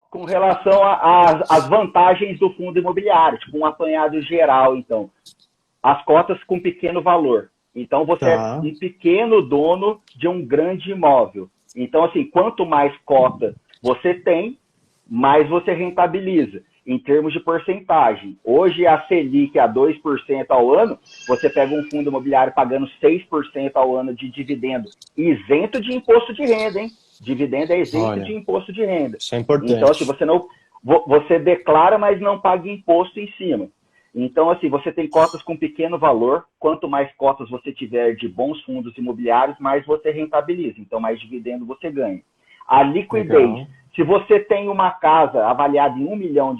Com relação às vantagens do fundo imobiliário, tipo um apanhado geral, então. As cotas com pequeno valor. Então, você é Tá. um pequeno dono de um grande imóvel. Então, assim, quanto mais cota você tem, mais você rentabiliza. Em termos de porcentagem. Hoje, a Selic a 2% ao ano, você pega um fundo imobiliário pagando 6% ao ano de dividendo, isento de imposto de renda, hein? Dividendo é isento de Olha, imposto de renda. isso é Então, assim, importante. você não, você declara, mas não paga imposto em cima. Então, assim, você tem cotas com pequeno valor. Quanto mais cotas você tiver de bons fundos imobiliários, mais você rentabiliza. Então, mais dividendo você ganha. A liquidez. Legal. Se você tem uma casa avaliada em R$ 1 milhão,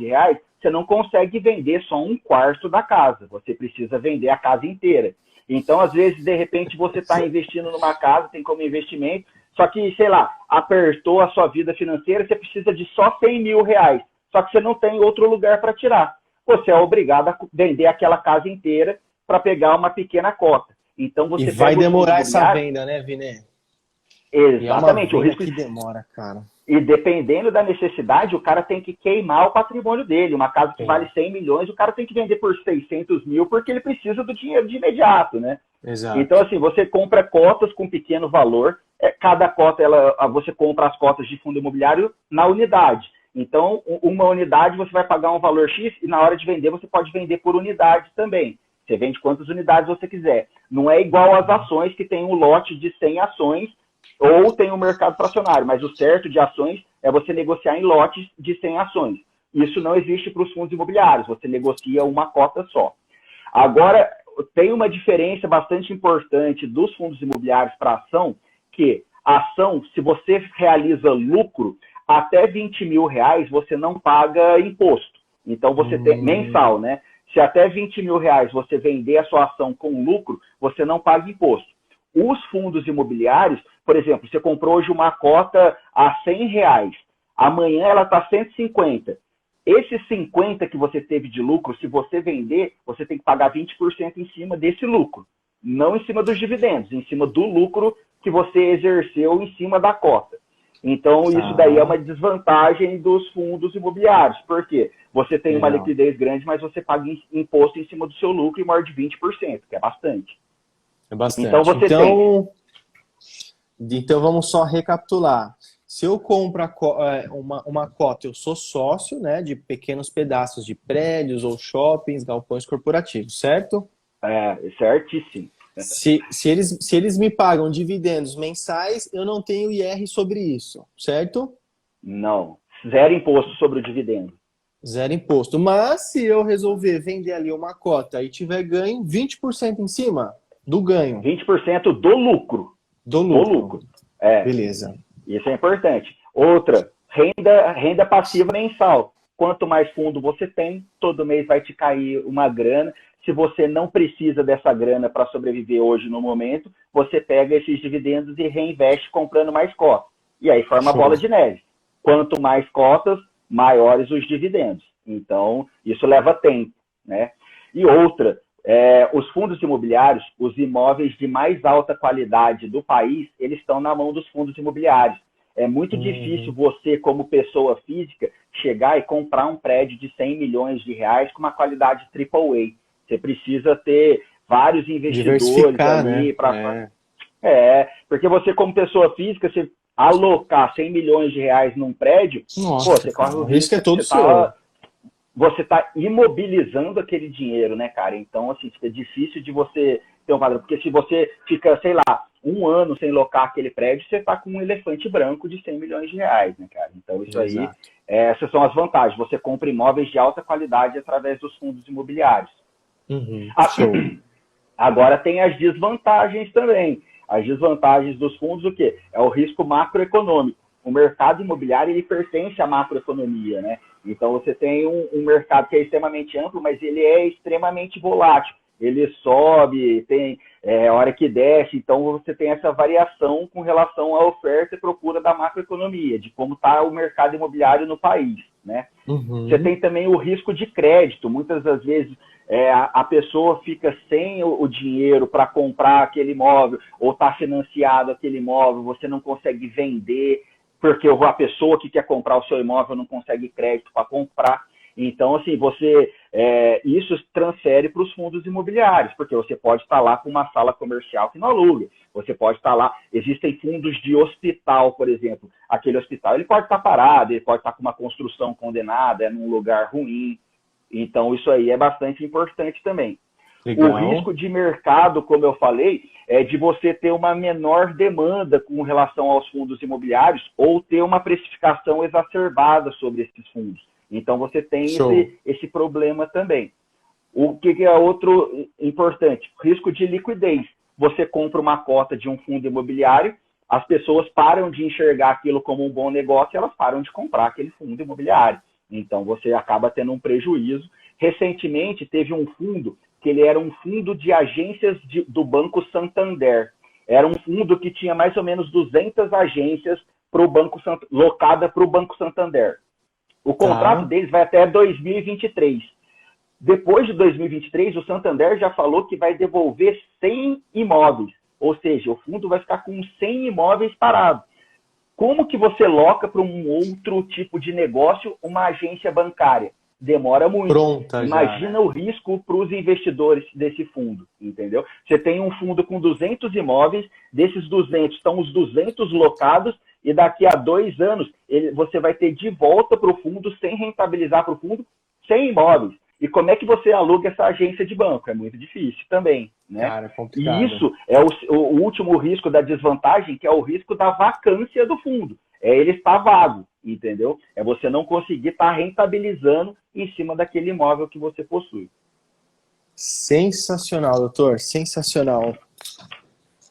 você não consegue vender só um quarto da casa. Você precisa vender a casa inteira. Então, às vezes, de repente, você está investindo numa casa, tem como investimento, só que, sei lá, apertou a sua vida financeira, você precisa de só R$ 100 mil. Só que você não tem outro lugar para tirar. Você é obrigado a vender aquela casa inteira para pegar uma pequena cota. Então, E você vai pega os fundos demorar essa imobiliários. venda, né, Vini? E é uma Exatamente, o venda risco. que demora, cara. E dependendo da necessidade, o cara tem que queimar o patrimônio dele. Uma casa que Tem. vale 100 milhões, o cara tem que vender por 600 mil porque ele precisa do dinheiro de imediato, né? Então, Exato. assim, você compra cotas com pequeno valor. Cada cota, você compra as cotas de fundo imobiliário na unidade. Então, uma unidade você vai pagar um valor X e na hora de vender você pode vender por unidade também. Você vende quantas unidades você quiser. Não é igual às ações que tem um lote de 100 ações ou tem um mercado fracionário, mas o certo de ações é você negociar em lotes de 100 ações. Isso não existe para os fundos imobiliários, você negocia uma cota só. Agora, tem uma diferença bastante importante dos fundos imobiliários para a ação, que a ação, se você realiza lucro, até R$ 20 mil você não paga imposto. Então, você tem mensal, né? Se até R$ 20 mil você vender a sua ação com lucro, você não paga imposto. Os fundos imobiliários, por exemplo, você comprou hoje uma cota a R$ 100, amanhã ela está 150. Esses 50 que você teve de lucro, se você vender, você tem que pagar 20% em cima desse lucro. Não em cima dos dividendos, em cima do lucro que você exerceu em cima da cota. Então, isso daí é Tá. uma desvantagem dos fundos imobiliários. Por quê? Você tem uma Legal. liquidez grande, mas você paga imposto em cima do seu lucro e morde 20%, que é bastante. É Então, bastante. você tem. Então vamos só recapitular. Se eu compro uma cota, eu sou sócio, né, de pequenos pedaços de prédios ou shoppings, galpões corporativos, certo? Certíssimo. Se eles me pagam dividendos mensais, eu não tenho IR sobre isso, certo? Não. Zero imposto sobre o dividendo. Zero imposto. Mas se eu resolver vender ali uma cota e tiver ganho, 20% em cima do ganho, 20% do lucro. do Do lucro. lucro. É, Beleza. isso é importante. Outra, renda passiva mensal. Quanto mais fundo você tem, todo mês vai te cair uma grana. Se você não precisa dessa grana para sobreviver hoje no momento, você pega esses dividendos e reinveste comprando mais cotas. E aí forma a Show. bola de neve. Quanto mais cotas, maiores os dividendos. Então, isso leva tempo, né? E outra, os fundos imobiliários, os imóveis de mais alta qualidade do país, eles estão na mão dos fundos imobiliários. É muito difícil Uhum. você, como pessoa física, chegar e comprar um prédio de R$ 100 milhões com uma qualidade AAA. Você precisa ter vários investidores Diversificar, né? ali para. Porque você, como pessoa física, você alocar R$ 100 milhões num prédio, pô, Nossa, você corre cara, o o risco é risco que todo seu. você tá imobilizando aquele dinheiro, né, cara? Então, assim, fica difícil de você ter um padrão. Porque se você fica, sei lá, um ano sem locar aquele prédio, você tá com um elefante branco de R$ 100 milhões, né, cara? Então, isso aí, Exato. essas são as vantagens. Você compra imóveis de alta qualidade através dos fundos imobiliários. Uhum. Ah, Show. agora tem as desvantagens também. As desvantagens dos fundos, o quê? É o risco macroeconômico. O mercado imobiliário, ele pertence à macroeconomia, né? Então, você tem um mercado que é extremamente amplo, mas ele é extremamente volátil. Ele sobe, tem hora que desce. Então, você tem essa variação com relação à oferta e procura da macroeconomia, de como está o mercado imobiliário no país, né? Você Uhum. tem também o risco de crédito. Muitas das vezes a pessoa fica sem o dinheiro para comprar aquele imóvel ou está financiado aquele imóvel, você não consegue vender. porque a pessoa que quer comprar o seu imóvel não consegue crédito para comprar. Então, assim, isso transfere para os fundos imobiliários, porque você pode estar lá com uma sala comercial que não aluga. Você pode estar lá, existem fundos de hospital, por exemplo. Aquele hospital, ele pode estar parado, ele pode estar com uma construção condenada, num lugar ruim. Então, isso aí é bastante importante também. Legal. O risco de mercado, como eu falei, é de você ter uma menor demanda com relação aos fundos imobiliários ou ter uma precificação exacerbada sobre esses fundos. Então, você tem esse problema também. O que é outro importante? Risco de liquidez. Você compra uma cota de um fundo imobiliário, as pessoas param de enxergar aquilo como um bom negócio e elas param de comprar aquele fundo imobiliário. Então, você acaba tendo um prejuízo. Recentemente, teve um fundo que ele era um fundo de agências do Banco Santander. Era um fundo que tinha mais ou menos 200 agências locada para o Banco Santander. O contrato deles vai até 2023. Depois de 2023, o Santander já falou que vai devolver 100 imóveis. Ou seja, o fundo vai ficar com 100 imóveis parados. Como que você loca para um outro tipo de negócio uma agência bancária? Demora muito. Pronta. Imagina já, né? O risco para os investidores desse fundo, entendeu? Você tem um fundo com 200 imóveis, desses 200 estão os 200 locados, e daqui a 2 anos você vai ter de volta para o fundo, sem rentabilizar para o fundo, 100 imóveis. E como é que você aluga essa agência de banco? É muito difícil também, né? Cara, é complicado. E isso é o último risco da desvantagem, que é o risco da vacância do fundo. Ele está vago, entendeu? É você não conseguir estar rentabilizando em cima daquele imóvel que você possui. Sensacional, doutor. Sensacional.